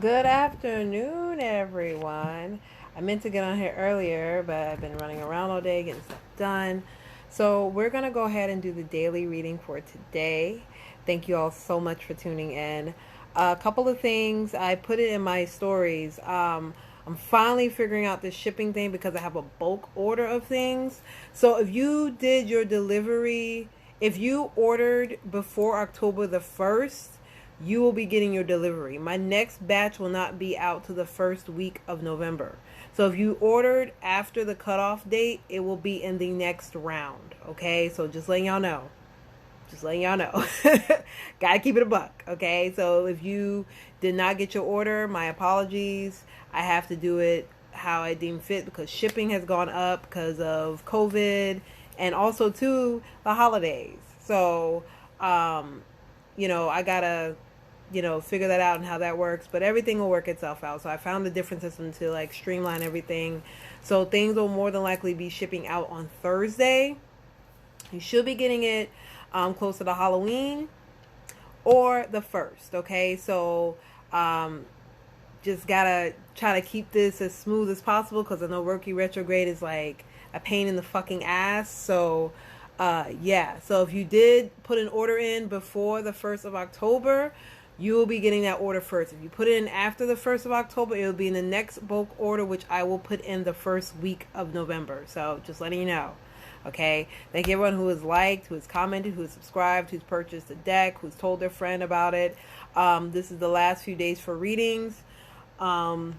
Good afternoon, everyone. I meant to get on here earlier, but I've been running around all day getting stuff done. So, we're going to go ahead and do the daily reading for today. Thank you all so much for tuning in. A couple of things, I put it in my stories. I'm finally figuring out this shipping thing because I have a bulk order of things. So, if you did your delivery, if you ordered before October the 1st, you will be getting your delivery. My next batch will not be out to the first week of November. So if you ordered after the cutoff date, it will be in the next round. Okay, so just letting y'all know. Just letting y'all know. Gotta keep it a buck. Okay, so if you did not get your order, my apologies. I have to do it how I deem fit because shipping has gone up because of COVID and also too the holidays. So, I gotta figure that out and how that works, but everything will work itself out. So I found a different system to like streamline everything. So things will more than likely be shipping out on Thursday. You should be getting it closer to Halloween or the 1st. Okay, so just gotta try to keep this as smooth as possible because I know Mercury retrograde is like a pain in the fucking ass. So yeah, so if you did put an order in before the 1st of October, you will be getting that order first. If you put it in after the 1st of October, it will be in the next bulk order, which I will put in the first week of November. So just letting you know. Okay. Thank you everyone who has liked, who has commented, who has subscribed, who's purchased a deck, who's told their friend about it. This is the last few days for readings. For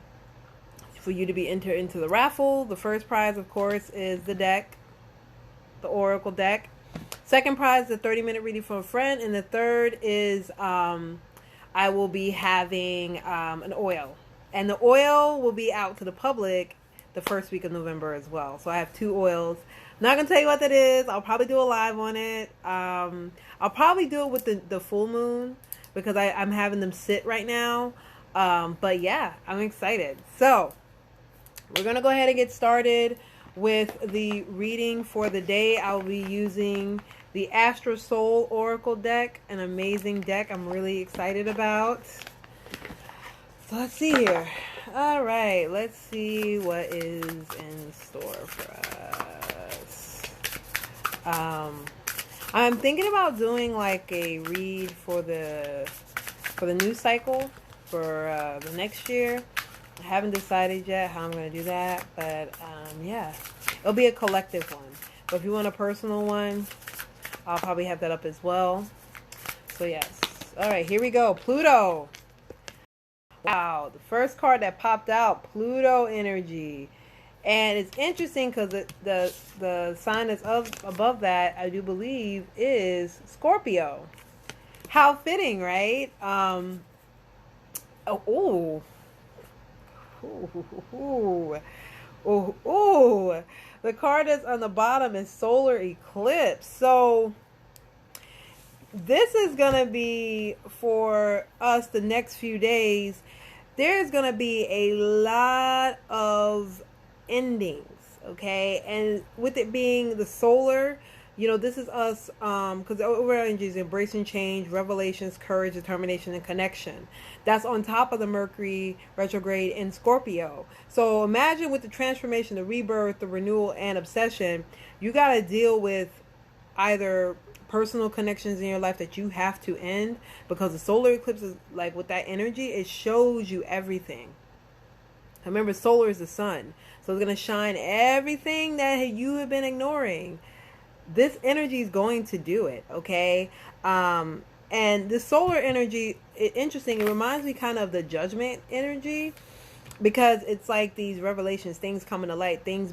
you to be entered into the raffle. The first prize, of course, is the deck, the Oracle deck. Second prize is a 30-minute reading from a friend. And the third is I will be having an oil. And the oil will be out to the public the first week of November as well. So I have two oils. Not going to tell you what that is. I'll probably do a live on it. I'll probably do it with the full moon because I'm having them sit right now. But yeah, I'm excited. So we're going to go ahead and get started with the reading for the day. I'll be using the Astro Soul Oracle deck, an amazing deck I'm really excited about. So let's see here. All right, let's see what is in store for us. I'm thinking about doing like a read for the new cycle for the next year. I haven't decided yet how I'm going to do that, but yeah, it'll be a collective one. But if you want a personal one, I'll probably have that up as well. So yes. All right, here we go. Pluto. Wow, the first card that popped out, Pluto energy. And it's interesting because the sign that's above that, I do believe, is Scorpio. How fitting, right? Ooh. The card that's on the bottom is solar eclipse. So this is going to be for us the next few days. There's going to be a lot of endings, okay? And with it being the solar, this is us, because the overall energy is embracing change, revelations, courage, determination, and connection. That's on top of the Mercury retrograde in Scorpio. So imagine with the transformation, the rebirth, the renewal, and obsession, you got to deal with either personal connections in your life that you have to end, because the solar eclipse is like with that energy, it shows you everything. Remember, solar is the sun, so it's going to shine everything that you have been ignoring. This energy is going to do it, okay? And the solar energy, interesting, it reminds me kind of the judgment energy, because it's like these revelations, things coming to light, things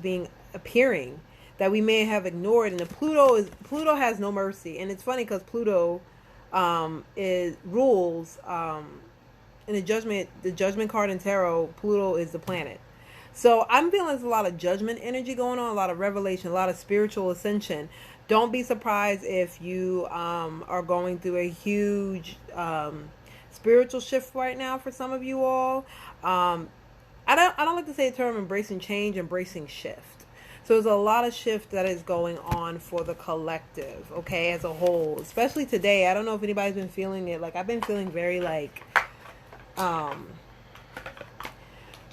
appearing that we may have ignored. And Pluto has no mercy. And it's funny because Pluto rules in the judgment card in tarot. Pluto is the planet. So I'm feeling there's a lot of judgment energy going on, a lot of revelation, a lot of spiritual ascension. Don't be surprised if you are going through a huge spiritual shift right now for some of you all. I don't like to say the term embracing change, embracing shift. So there's a lot of shift that is going on for the collective, okay, as a whole. Especially today. I don't know if anybody's been feeling it. Like, I've been feeling very, like,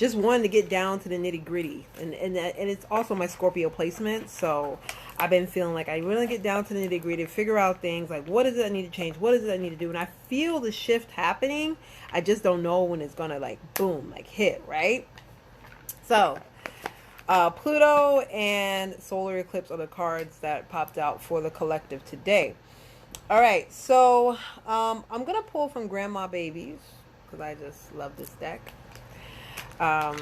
just wanting to get down to the nitty gritty. And it's also my Scorpio placement. So I've been feeling like I really get down to the nitty gritty, figure out things like what is it I need to change? What is it I need to do? And I feel the shift happening. I just don't know when it's going to like boom, like hit, right? So Pluto and solar eclipse are the cards that popped out for the collective today. All right, so I'm going to pull from Grandma Babies because I just love this deck. I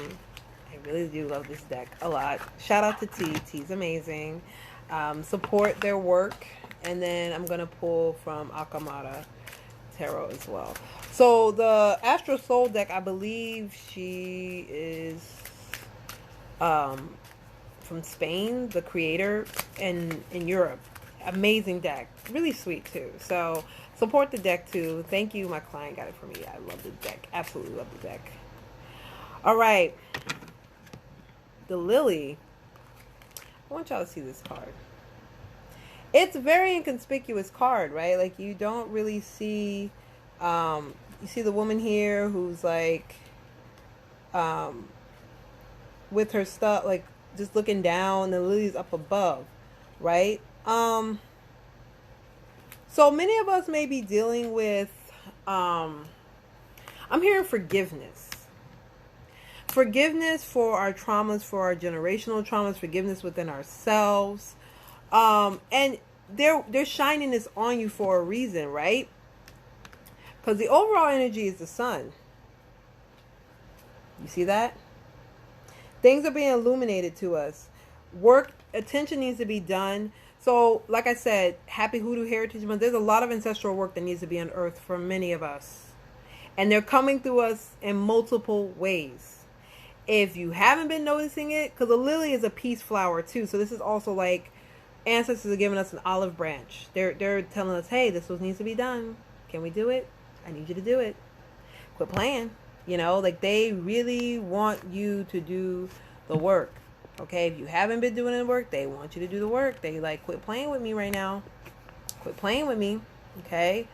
really do love this deck a lot. Shout out to T. T's amazing. Support their work. And then I'm going to pull from Akamata Tarot as well. So the Astro Soul deck, I believe she is from Spain, the creator, and in Europe. Amazing deck. Really sweet too. So support the deck too. Thank you. My client got it for me. I love the deck. Absolutely love the deck. All right. The Lily. I want y'all to see this card. It's a very inconspicuous card, right? Like you don't really see, you see the woman here who's like, with her stuff, like just looking down, the lily's up above, right? So many of us may be dealing with, I'm hearing forgiveness. Forgiveness for our traumas, for our generational traumas, forgiveness within ourselves. And they're shining this on you for a reason, right? Because the overall energy is the sun. You see that? Things are being illuminated to us. Work, attention needs to be done. So, like I said, Happy Hoodoo Heritage Month. There's a lot of ancestral work that needs to be unearthed for many of us. And they're coming through us in multiple ways. If you haven't been noticing it, because a lily is a peace flower too. So this is also like ancestors are giving us an olive branch. They're telling us, hey, this needs to be done. Can we do it? I need you to do it. Quit playing. You know, like they really want you to do the work. Okay, if you haven't been doing the work, they want you to do the work. They like, quit playing with me right now. Quit playing with me. Okay.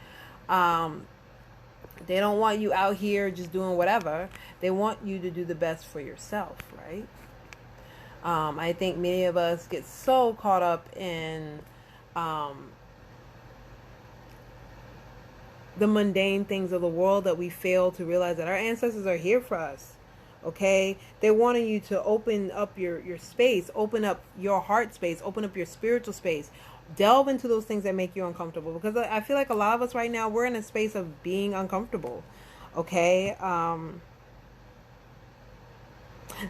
They don't want you out here just doing whatever. They want you to do the best for yourself, right? I think many of us get so caught up in the mundane things of the world that we fail to realize that our ancestors are here for us. Okay, they wanted you to open up your space, open up your heart space, open up your spiritual space, delve into those things that make you uncomfortable. Because I feel like a lot of us right now, we're in a space of being uncomfortable. Okay,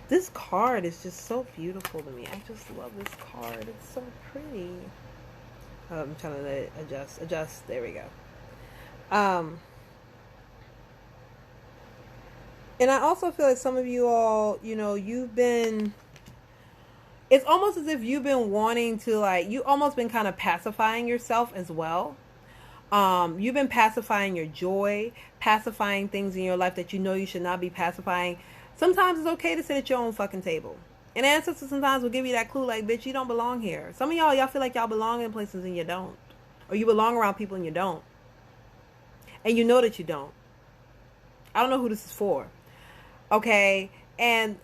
this card is just so beautiful to me. I just love this card. It's so pretty. I'm trying to let it adjust. There we go. And I also feel like some of you all, you know, it's almost as if you've been wanting to, like, you almost been kind of pacifying yourself as well. You've been pacifying your joy, pacifying things in your life that you know you should not be pacifying. Sometimes it's okay to sit at your own fucking table. And ancestors sometimes will give you that clue, like, bitch, you don't belong here. Some of y'all feel like y'all belong in places and you don't. Or you belong around people and you don't. And you know that you don't. I don't know who this is for. Okay, and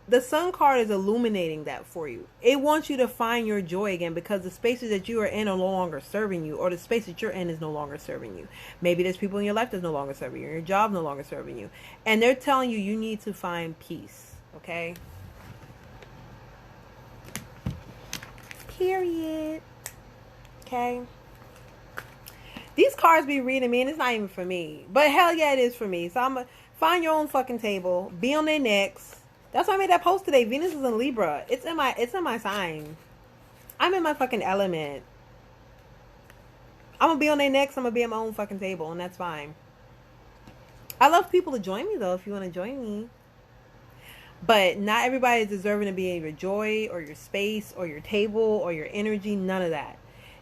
the sun card is illuminating that for you. It wants you to find your joy again because the spaces that you are in are no longer serving you, or the space that you're in is no longer serving you. Maybe there's people in your life that's no longer serving you, or your job no longer serving you. And they're telling you you need to find peace, okay? Period. Okay? These cards be reading me, and it's not even for me. But hell yeah, it is for me. So I'm going to find your own fucking table. Be on their necks. That's why I made that post today. Venus is in Libra. It's in my sign. I'm in my fucking element. I'm going to be on their necks. I'm going to be at my own fucking table, and that's fine. I love people to join me, though, if you want to join me. But not everybody is deserving to be in your joy or your space or your table or your energy. None of that.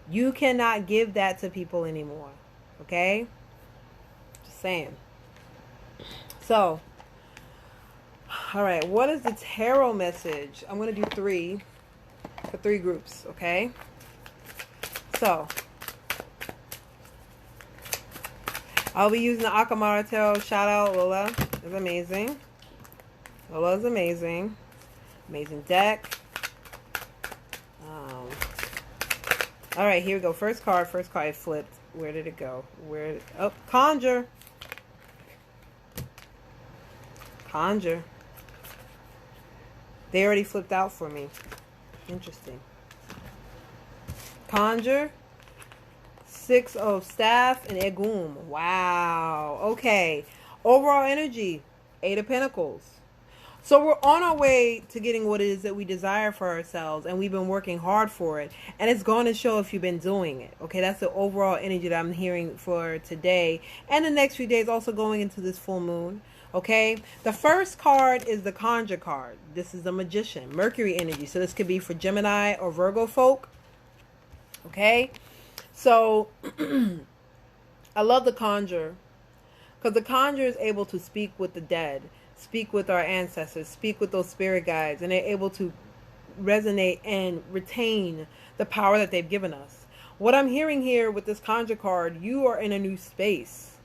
You cannot give that to people anymore. Okay? Just saying. So, all right. What is the tarot message? I'm going to do 3 for 3 groups. Okay? So, I'll be using the Akamara Tarot. Shout out, Lola. It's amazing. Lola is amazing. Amazing deck. All right, here we go. First card flipped. Where did it go? Oh, Conjure. Conjure. They already flipped out for me. Interesting. Conjure. Six of Staff and Egum. Wow. Okay. Overall energy. Eight of Pentacles. So we're on our way to getting what it is that we desire for ourselves, and we've been working hard for it, and it's going to show if you've been doing it. Okay, that's the overall energy that I'm hearing for today and the next few days, also going into this full moon. Okay, the first card is the Conjure card. This is the Magician, Mercury energy. So this could be for Gemini or Virgo folk. Okay, so I love the Conjure because the Conjure is able to speak with the dead, speak with our ancestors, speak with those spirit guides, and they're able to resonate and retain the power that they've given us. What I'm hearing here with this Conjure card, you are in a new space.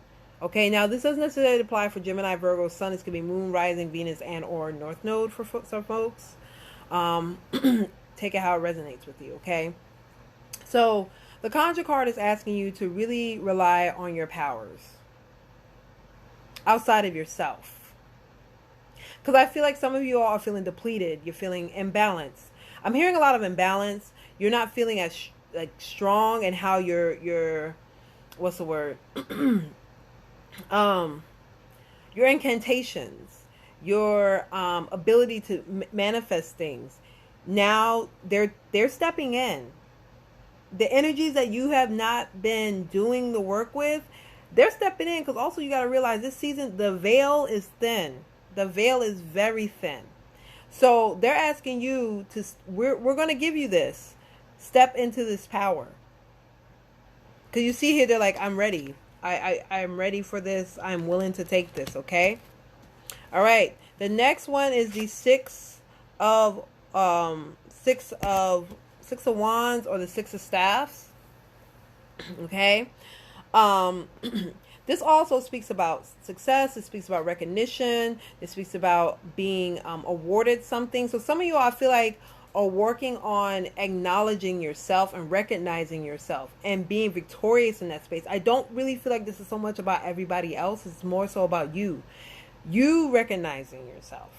Okay, now this doesn't necessarily apply for Gemini, Virgo, Sun. This could be Moon, Rising, Venus, and or North Node for some folks. Take it how it resonates with you, okay? So the Conjure card is asking you to really rely on your powers outside of yourself. Because I feel like some of you all are feeling depleted. You're feeling imbalanced. I'm hearing a lot of imbalance. You're not feeling as strong in how your what's the word? Your incantations, your ability to manifest things. Now they're stepping in. The energies that you have not been doing the work with, they're stepping in. Because also you got to realize this season the veil is thin. The veil is very thin. So they're asking you to, we're going to give you this. Step into this power. Because you see here, they're like, I'm ready. I'm ready for this. I'm willing to take this, okay? All right. The next one is the Six of Wands or the Six of Staffs. Okay? This also speaks about success. It speaks about recognition. It speaks about being awarded something. So some of you, I feel like, are working on acknowledging yourself and recognizing yourself and being victorious in that space. I don't really feel like this is so much about everybody else. It's more so about you. You recognizing yourself.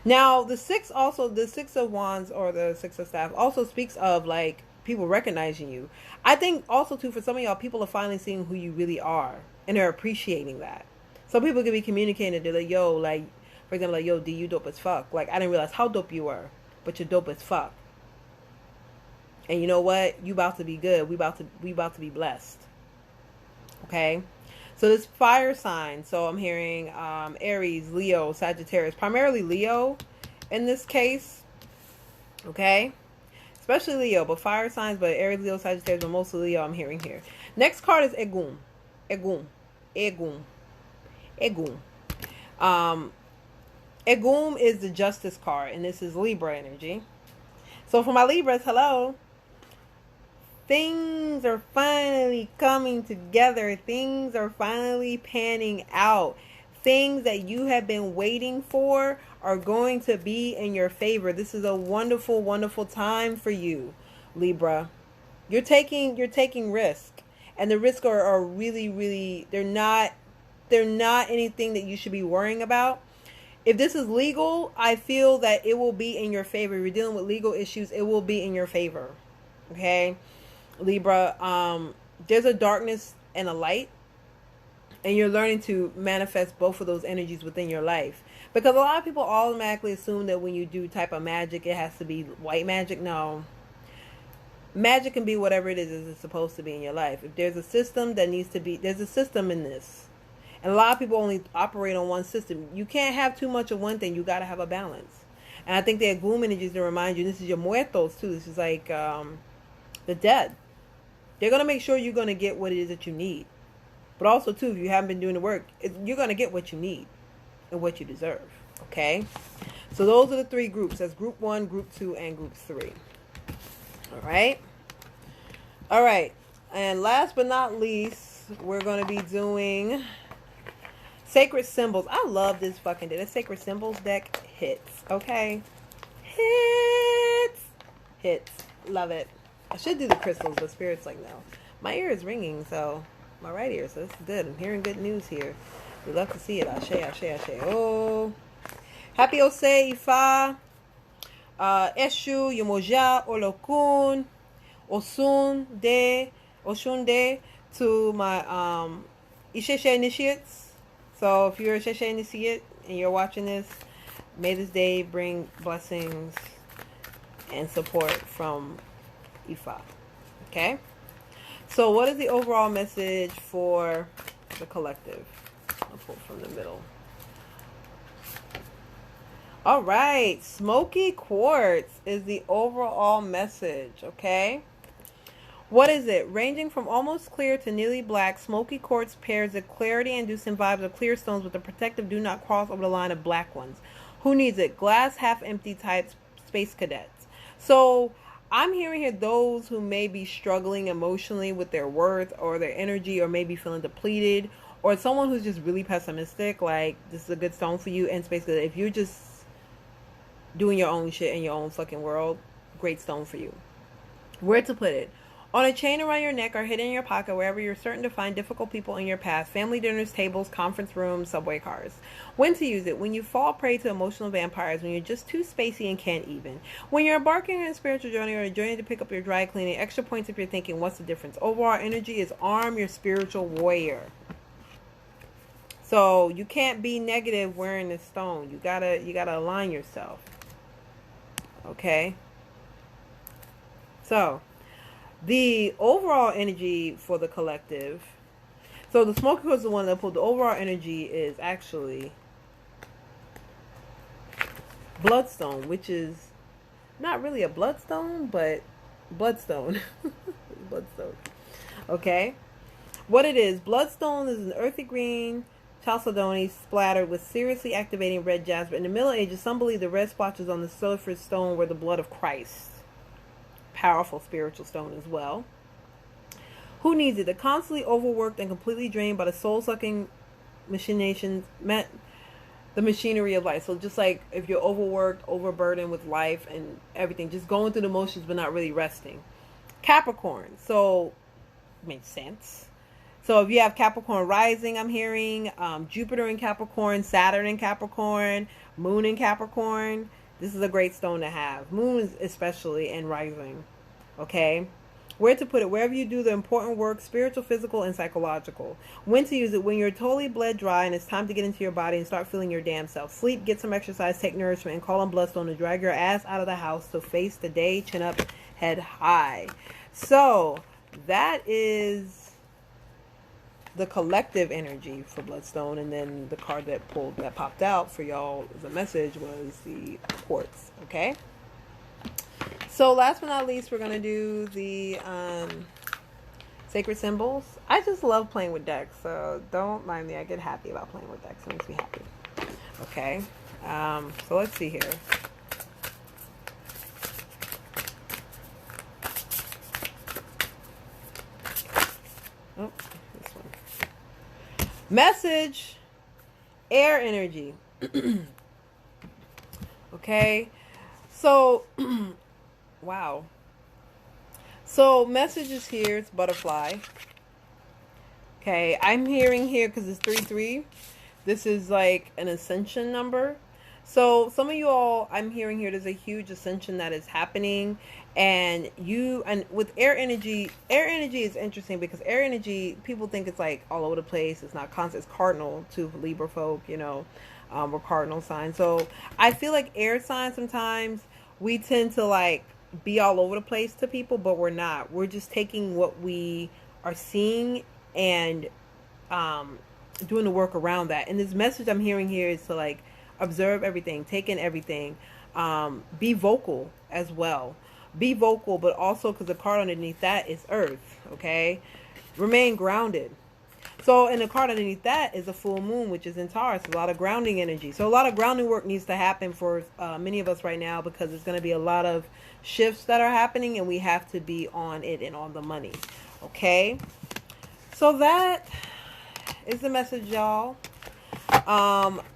Now, the Six of Wands or the Six of Staff also speaks of like people recognizing you. I think also too, for some of y'all, people are finally seeing who you really are and they're appreciating that. Some people could be communicating, they're like, yo, like, for example, like, yo, D, you dope as fuck. Like, I didn't realize how dope you were, but you're dope as fuck. And you know what? You about to be good. We about to be blessed. Okay? So this fire sign, so I'm hearing Aries, Leo, Sagittarius, primarily Leo in this case. Okay? Especially Leo, but fire signs, but Aries, Leo, Sagittarius, but mostly Leo I'm hearing here. Next card is Egum. Egum is the Justice card, and this is Libra energy. So for my Libras, hello. Things are finally coming together. Things are finally panning out. Things that you have been waiting for are going to be in your favor. This is a wonderful, wonderful time for you, Libra. You're taking risk, and the risks are really, really, they're not anything that you should be worrying about. If this is legal, I feel that it will be in your favor. If you're dealing with legal issues, it will be in your favor. Okay, Libra, there's a darkness and a light, and you're learning to manifest both of those energies within your life. Because a lot of people automatically assume that when you do type of magic, it has to be white magic. No. Magic can be whatever it is it's supposed to be in your life. If there's a system that needs to be, there's a system in this. And a lot of people only operate on one system. You can't have too much of one thing. You got to have a balance. And I think they're gloom energies to remind you, this is your muertos too. This is like the dead. They're going to make sure you're going to get what it is that you need. But also too, if you haven't been doing the work, you're going to get what you need and what you deserve. Okay? So those are the three groups. That's group 1, group 2, and group 3. All right? All right. And last but not least, we're going to be doing Sacred Symbols. I love this fucking deck. This Sacred Symbols deck hits. Okay? Hits. Hits. Love it. I should do the crystals, but Spirit's like, no. My ear is ringing, so my right ear, so this is good. I'm hearing good news here. We love to see it. Ashe, ashe, ashe. Oh. Happy Ose, Ifa. Eshu, Yomoja, Olokun, Oshunde, to my Isheshe initiates. So if you're a Isheshe initiate and you're watching this, may this day bring blessings and support from Ifa. Okay? So what is the overall message for the collective? I'll pull from the middle. All right, smoky quartz is the overall message, okay? What is it? Ranging from almost clear to nearly black, smoky quartz pairs the clarity-inducing vibes of clear stones with the protective do not cross over the line of black ones. Who needs it? Glass half-empty type space cadets. So I'm hearing here those who may be struggling emotionally with their worth or their energy or maybe feeling depleted, or someone who's just really pessimistic, like this is a good stone for you. And space cadet, if you're just doing your own shit in your own fucking world, great stone for you. Where to put it? On a chain around your neck or hidden in your pocket, wherever you're certain to find difficult people in your path, family dinners, tables, conference rooms, subway cars. When to use it? When you fall prey to emotional vampires, when you're just too spacey and can't even. When you're embarking on a spiritual journey or a journey to pick up your dry cleaning, extra points if you're thinking, what's the difference? Overall energy is arm your spiritual warrior. So you can't be negative wearing this stone. You gotta align yourself. Okay, so the overall energy for the collective, so the smoky quartz is the one that pulled. The overall energy is actually bloodstone, which is not really a bloodstone, but bloodstone. Bloodstone. Okay, what it is, bloodstone is an earthy green chalcedony splattered with seriously activating red jasper. In the Middle Ages, some believe the red splotches on the sulfur stone were the blood of Christ. Powerful spiritual stone as well. Who needs it? The constantly overworked and completely drained by the soul-sucking machinations, the machinery of life. So just like if you're overworked, overburdened with life and everything, just going through the motions but not really resting. Capricorn. So, makes sense. So if you have Capricorn rising, I'm hearing Jupiter in Capricorn, Saturn in Capricorn, Moon in Capricorn. This is a great stone to have. Moon especially, and rising. Okay? Where to put it? Wherever you do the important work, spiritual, physical, and psychological. When to use it? When you're totally bled dry and it's time to get into your body and start feeling your damn self. Sleep, get some exercise, take nourishment, and call on Bloodstone to drag your ass out of the house to face the day, chin up, head high. So, that is the collective energy for Bloodstone. And then the card that popped out for y'all as a message was the quartz. Okay, so last but not least, we're gonna do the sacred symbols. I just love playing with decks, so don't mind me. I get happy about playing with decks. It makes me happy. Okay, so let's see here. Oh, this one. Message, air energy. Okay, so wow. So message is here. It's butterfly. Okay, I'm hearing here because it's 3-3. This is like an ascension number. So some of you all, I'm hearing here, there's a huge ascension that is happening. And with air energy is interesting because air energy, people think it's like all over the place. It's not constant. It's cardinal to Libra folk, you know, we're cardinal signs. So I feel like air signs, sometimes we tend to like be all over the place to people, but we're not. We're just taking what we are seeing and doing the work around that. And this message I'm hearing here is to like observe everything, take in everything, be vocal as well. Be vocal, but also because the card underneath that is Earth, okay? Remain grounded. So, and the card underneath that is a full moon, which is in Taurus, a lot of grounding energy. So a lot of grounding work needs to happen for many of us right now because there's going to be a lot of shifts that are happening and we have to be on it and on the money, okay? So that is the message, y'all.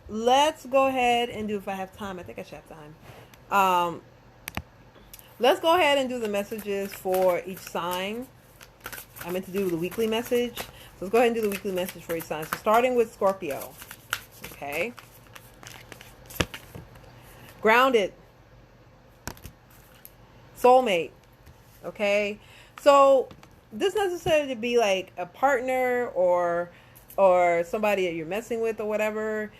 Let's go ahead and do, if I have time, I think I should have time. Let's go ahead and do the messages for each sign. I meant to do the weekly message. So let's go ahead and do the weekly message for each sign. So starting with Scorpio. Okay. Grounded. Soulmate. Okay. So this necessarily to be like a partner or somebody that you're messing with or whatever.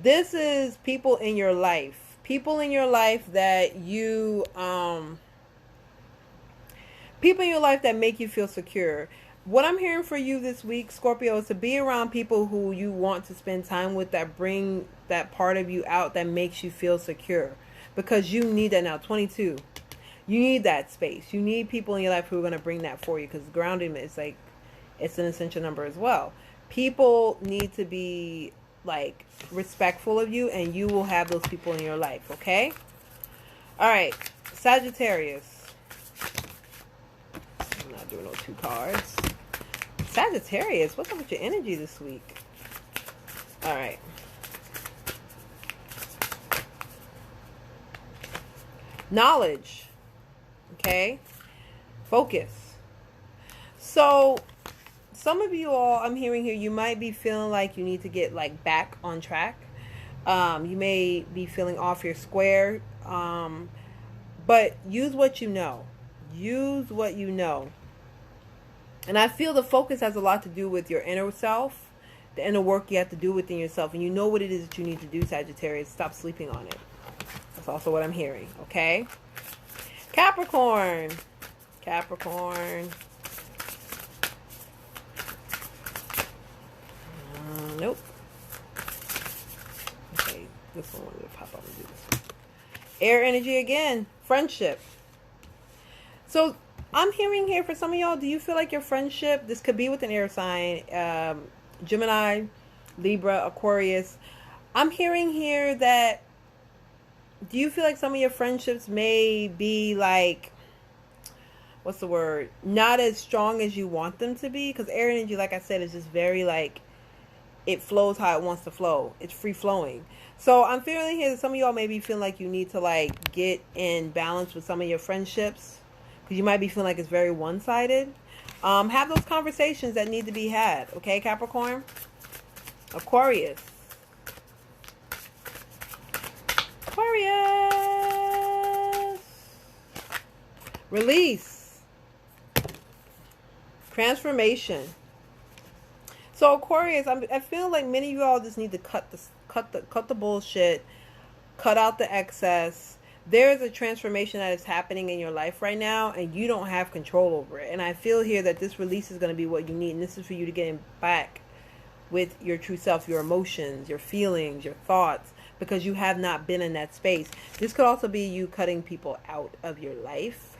This is people in your life. People in your life that you people in your life that make you feel secure. What I'm hearing for you this week, Scorpio, is to be around people who you want to spend time with, that bring that part of you out, that makes you feel secure. Because you need that now. 22. You need that space. You need people in your life who are going to bring that for you. Because grounding is like, it's an essential number as well. People need to be like respectful of you, and you will have those people in your life. Okay. All right. Sagittarius. I'm not doing no 2 cards. Sagittarius, what's up with your energy this week? All right. Knowledge. Okay. Focus. So some of you all, I'm hearing here, you might be feeling like you need to get like back on track. You may be feeling off your square. But use what you know. Use what you know. And I feel the focus has a lot to do with your inner self, the inner work you have to do within yourself. And you know what it is that you need to do, Sagittarius. Stop sleeping on it. That's also what I'm hearing. Okay? Capricorn. Capricorn. Nope. Okay, this one will pop up and do this one. Air energy again. Friendship. So I'm hearing here for some of y'all, do you feel like your friendship, this could be with an air sign, Gemini, Libra, Aquarius. I'm hearing here that, do you feel like some of your friendships may be like, what's the word, not as strong as you want them to be? Because air energy, like I said, is just very like, it flows how it wants to flow. It's free flowing. So I'm feeling here that some of y'all may be feeling like you need to like get in balance with some of your friendships. Because you might be feeling like it's very one-sided. Have those conversations that need to be had. Okay, Capricorn? Aquarius. Aquarius. Release. Transformation. So Aquarius, I feel like many of you all just need to cut the bullshit, cut out the excess. There is a transformation that is happening in your life right now, and you don't have control over it. And I feel here that this release is going to be what you need, and this is for you to get back with your true self, your emotions, your feelings, your thoughts, because you have not been in that space. This could also be you cutting people out of your life,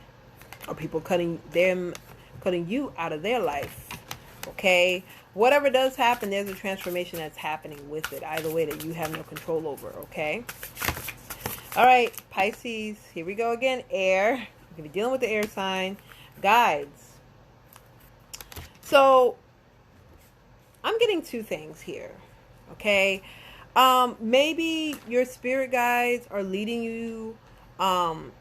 or people cutting you out of their life. Okay? Whatever does happen, there's a transformation that's happening with it. Either way that you have no control over. Okay? All right, Pisces. Here we go again. Air. You're going to be dealing with the air sign. Guides. So, I'm getting 2 things here. Okay? Maybe your spirit guides are leading you to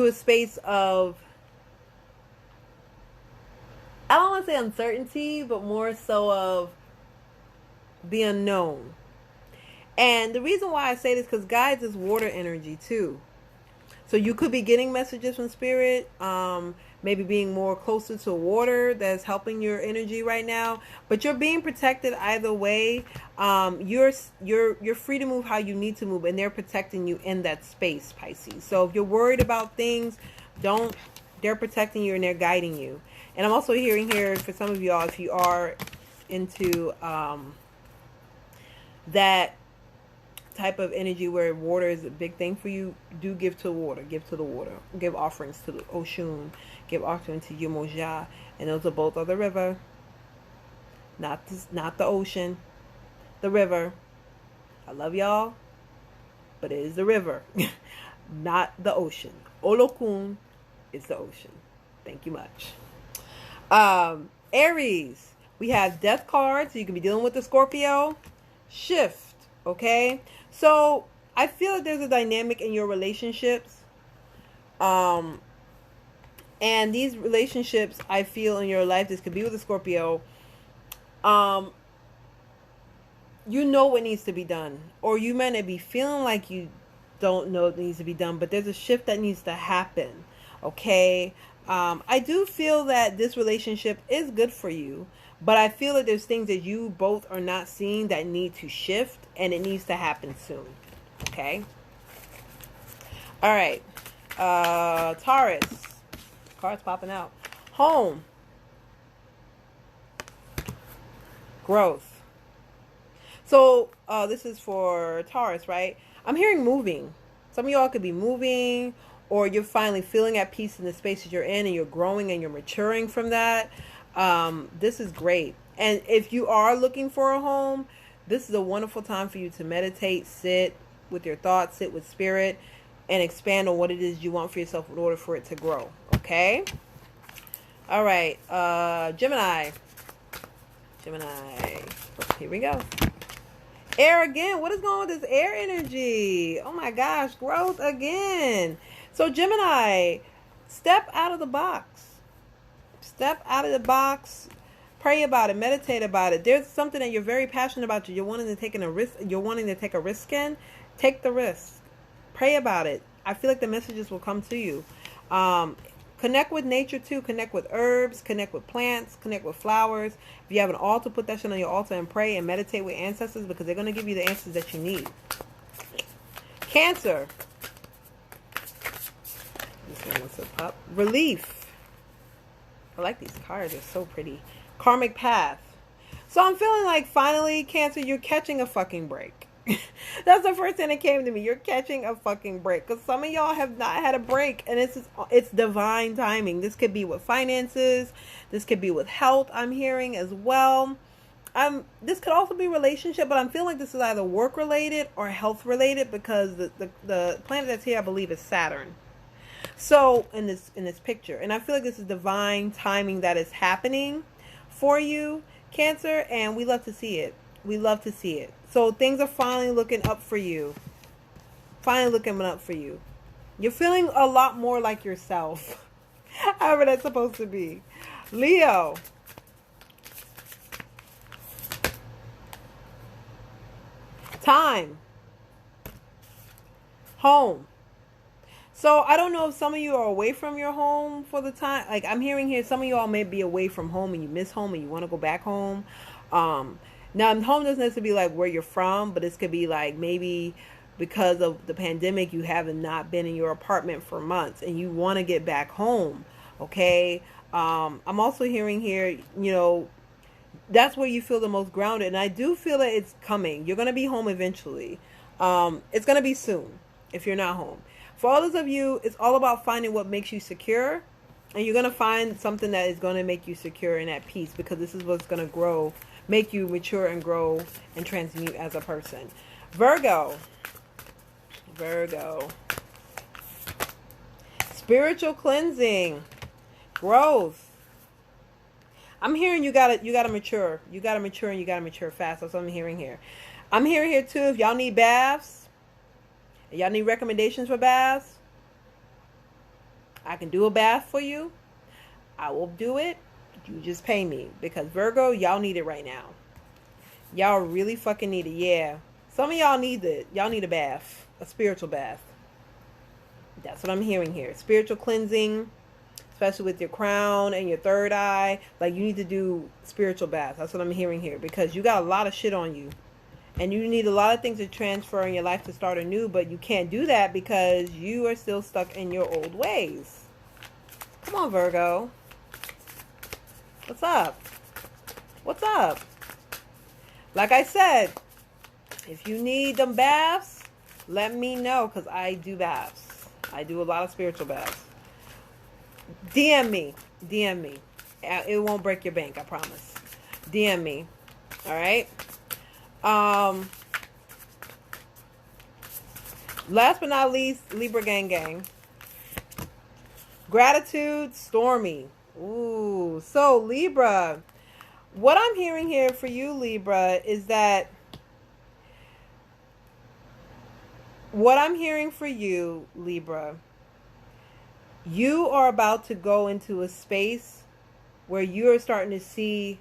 a space of, I don't want to say uncertainty, but more so of the unknown. And the reason why I say this, because guides is water energy too. So you could be getting messages from spirit, maybe being more closer to water that's helping your energy right now. But you're being protected either way. You're free to move how you need to move, and they're protecting you in that space, Pisces. So if you're worried about things, they're protecting you and they're guiding you. And I'm also hearing here for some of y'all, if you are into that type of energy where water is a big thing for you, do give to water. Give to the water. Give offerings to the Oshun. Give offerings to Yemoja. And those are both of the river. Not the ocean. The river. I love y'all. But it is the river. Not the ocean. Olokun is the ocean. Thank you much. Aries. We have death cards. So you can be dealing with the Scorpio. Shift. Okay. So I feel like there's a dynamic in your relationships. And these relationships I feel in your life, this could be with a Scorpio. You know what needs to be done, or you might not be feeling like you don't know what needs to be done, but there's a shift that needs to happen. Okay. I do feel that this relationship is good for you, but I feel that there's things that you both are not seeing that need to shift, and it needs to happen soon. Okay. All right. Taurus. Cards popping out. Home. Growth. So this is for Taurus, right? I'm hearing moving. Some of y'all could be moving, or you're finally feeling at peace in the spaces you're in, and you're growing and you're maturing from that. This is great. And if you are looking for a home, this is a wonderful time for you to meditate, sit with your thoughts, sit with spirit, and expand on what it is you want for yourself in order for it to grow. Okay? All right. Gemini. Here we go. Air again. What is going on with this air energy? Oh my gosh. Growth again. So Gemini, step out of the box. Step out of the box. Pray about it. Meditate about it. There's something that you're very passionate about. You're wanting to take a risk. You're wanting to take a risk in. Take the risk. Pray about it. I feel like the messages will come to you. Connect with nature too. Connect with herbs. Connect with plants. Connect with flowers. If you have an altar, put that shit on your altar and pray and meditate with ancestors, because they're going to give you the answers that you need. Cancer. This one wants to pop. Relief. I like these cards. They're so pretty. Karmic path. So I'm feeling like finally, Cancer, you're catching a fucking break. That's the first thing that came to me. You're catching a fucking break, because some of y'all have not had a break, and it's divine timing. This could be with finances. This could be with health. I'm hearing as well. This could also be relationship, but I'm feeling like this is either work related or health related, because the planet that's here, I believe, is Saturn. So in this picture, and I feel like this is divine timing that is happening for you, Cancer, and we love to see it. We love to see it. So things are finally looking up for you. Finally looking up for you. You're feeling a lot more like yourself. However that's supposed to be. Leo. Time. Home. So I don't know if some of you are away from your home for the time. Like I'm hearing here, some of you all may be away from home and you miss home and you want to go back home. Now, home doesn't necessarily be like where you're from, but this could be like maybe because of the pandemic, you haven't not been in your apartment for months and you want to get back home. Okay. I'm also hearing here, that's where you feel the most grounded. And I do feel that it's coming. You're going to be home eventually. It's going to be soon if you're not home. For all those of you, it's all about finding what makes you secure. And you're going to find something that is going to make you secure and at peace, because this is what's going to grow, make you mature and grow and transmute as a person. Virgo. Spiritual cleansing. Growth. I'm hearing you gotta mature. You gotta mature, and you gotta mature fast. That's what I'm hearing here. I'm hearing here too, if y'all need baths, and y'all need recommendations for baths, I can do a bath for you. I will do it. You just pay me, because Virgo, y'all need it right now. Y'all really fucking need it. Yeah. Some of y'all need it. Y'all need a bath, a spiritual bath. That's what I'm hearing here. Spiritual cleansing, especially with your crown and your third eye. Like, you need to do spiritual baths. That's what I'm hearing here, because you got a lot of shit on you. And you need a lot of things to transfer in your life to start anew, but you can't do that because you are still stuck in your old ways. Come on, Virgo. What's up? What's up? Like I said, if you need them baths, let me know, because I do baths. I do a lot of spiritual baths. DM me. It won't break your bank, I promise. DM me. All right? Last but not least, Libra gang. Gratitude, Stormy. Ooh, so Libra, what I'm hearing here for you, Libra, is that what I'm hearing for you, Libra, you are about to go into a space where you're starting to see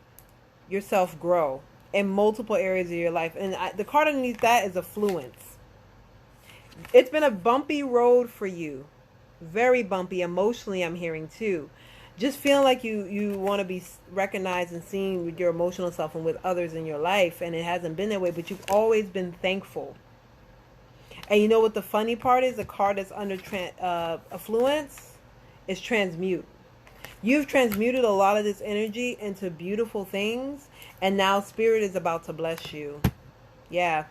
yourself grow in multiple areas of your life. And the card underneath that is affluence. It's been a bumpy road for you. Very bumpy emotionally, I'm hearing too. Just feeling like you want to be recognized and seen with your emotional self and with others in your life. And it hasn't been that way, but you've always been thankful. And you know what the funny part is? The card that's under affluence is transmute. You've transmuted a lot of this energy into beautiful things, and now Spirit is about to bless you. Yeah.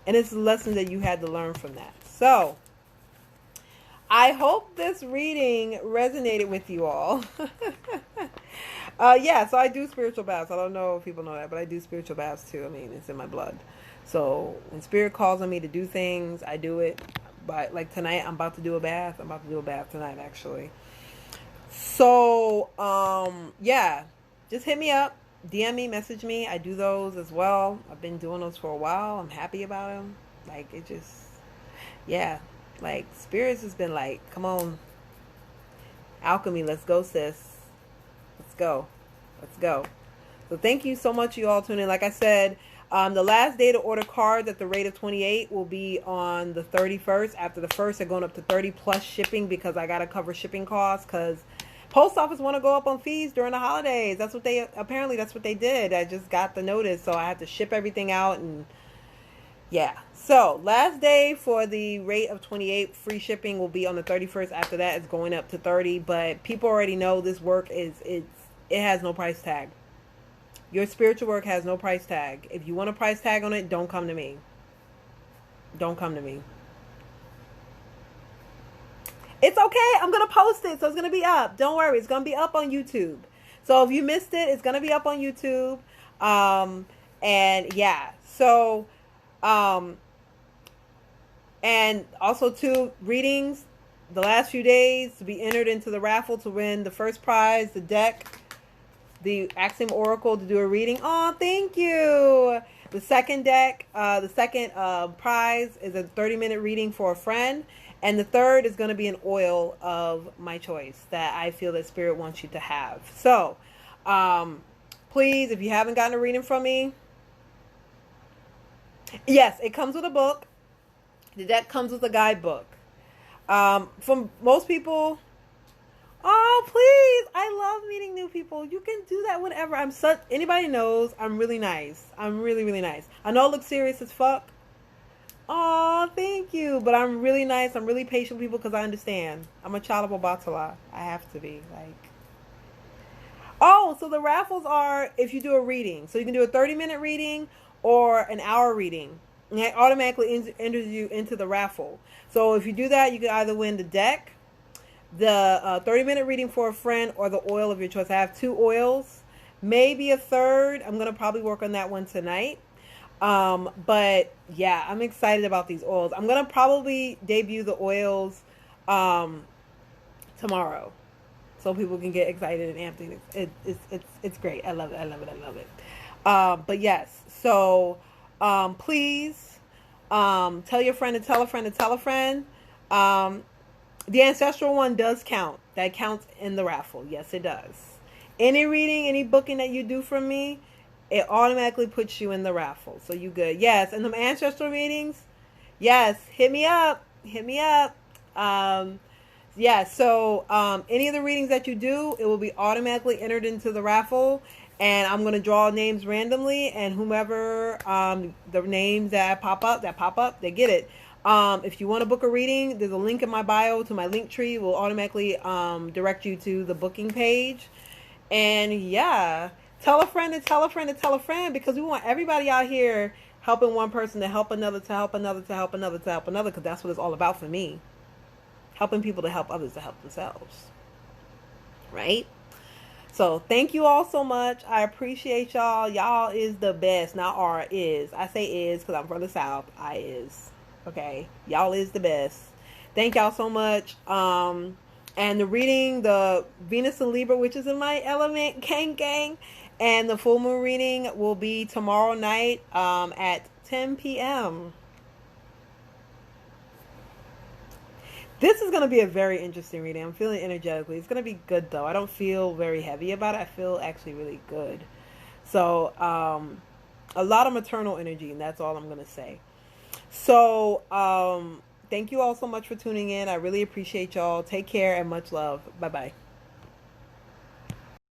And it's a lesson that you had to learn from that. So, I hope this reading resonated with you all. Yeah, so I do spiritual baths. I don't know if people know that, but I do spiritual baths too. I mean, it's in my blood. So when Spirit calls on me to do things, I do it. But like tonight, I'm about to do a bath. I'm about to do a bath tonight, actually. So, yeah, just hit me up, DM me, message me. I do those as well. I've been doing those for a while. I'm happy about them. Like, it just, yeah, like Spirits has been like, come on, alchemy, let's go, sis. Let's go. Let's go. So thank you so much, you all tuning in. Like I said, the last day to order cards at the rate of 28 will be on the 31st. After the 1st, they're going up to 30 plus shipping because I got to cover shipping costs because post office want to go up on fees during the holidays. That's what they did. I just got the notice, so I had to ship everything out and yeah. So last day for the rate of 28 free shipping will be on the 31st. After that, it's going up to 30. But people already know this work it has no price tag. Your spiritual work has no price tag. If you want a price tag on it, don't come to me. Don't come to me. It's okay. I'm going to post it. So it's going to be up. Don't worry. It's going to be up on YouTube. So if you missed it, it's going to be up on YouTube. And yeah. So, and also too, readings the last few days to be entered into the raffle to win the first prize, the deck, the Axiom Oracle to do a reading. Oh, thank you. The second deck, the second prize is a 30-minute reading for a friend. And the third is going to be an oil of my choice that I feel that Spirit wants you to have. So, please, if you haven't gotten a reading from me, yes, it comes with a book. The deck comes with a guidebook. From most people, oh, please, I love meeting new people. You can do that whenever. Anybody knows I'm really nice. I'm really, really nice. I know it looks serious as fuck. Oh, thank you. But I'm really nice. I'm really patient with people because I understand. I'm a child of Obatala. I have to be. Oh, so the raffles are if you do a reading. So you can do a 30-minute reading or an hour reading. And it automatically enters you into the raffle. So if you do that, you can either win the deck, the 30-minute reading for a friend, or the oil of your choice. I have 2 oils, maybe a third. I'm going to probably work on that one tonight. But yeah, I'm excited about these oils. I'm going to probably debut the oils tomorrow so people can get excited and amped. It's great. I love it. I love it. I love it. But yes, so please tell your friend to tell a friend to tell a friend. The ancestral one does count. That counts in the raffle. Yes, it does. Any reading, any booking that you do from me, it automatically puts you in the raffle. So you good. Yes, and them ancestral readings, yes, hit me up. Hit me up. Yeah, so any of the readings that you do, it will be automatically entered into the raffle. And I'm going to draw names randomly. And whomever the names that pop up, they get it. If you want to book a reading, there's a link in my bio to my link tree. It will automatically direct you to the booking page. And yeah, tell a friend to tell a friend to tell a friend, because we want everybody out here helping one person to help another, to help another, to help another, to help another, because that's what it's all about for me. Helping people to help others to help themselves. Right? So thank you all so much. I appreciate y'all. Y'all is the best. Not are, is. I say is because I'm from the South. I is. Okay? Y'all is the best. Thank y'all so much. And the reading, the Venus and Libra, which is in my element, gang. And the full moon reading will be tomorrow night at 10 p.m. This is going to be a very interesting reading. I'm feeling energetically. It's going to be good, though. I don't feel very heavy about it. I feel actually really good. So, a lot of maternal energy, and that's all I'm going to say. So, thank you all so much for tuning in. I really appreciate y'all. Take care and much love. Bye-bye.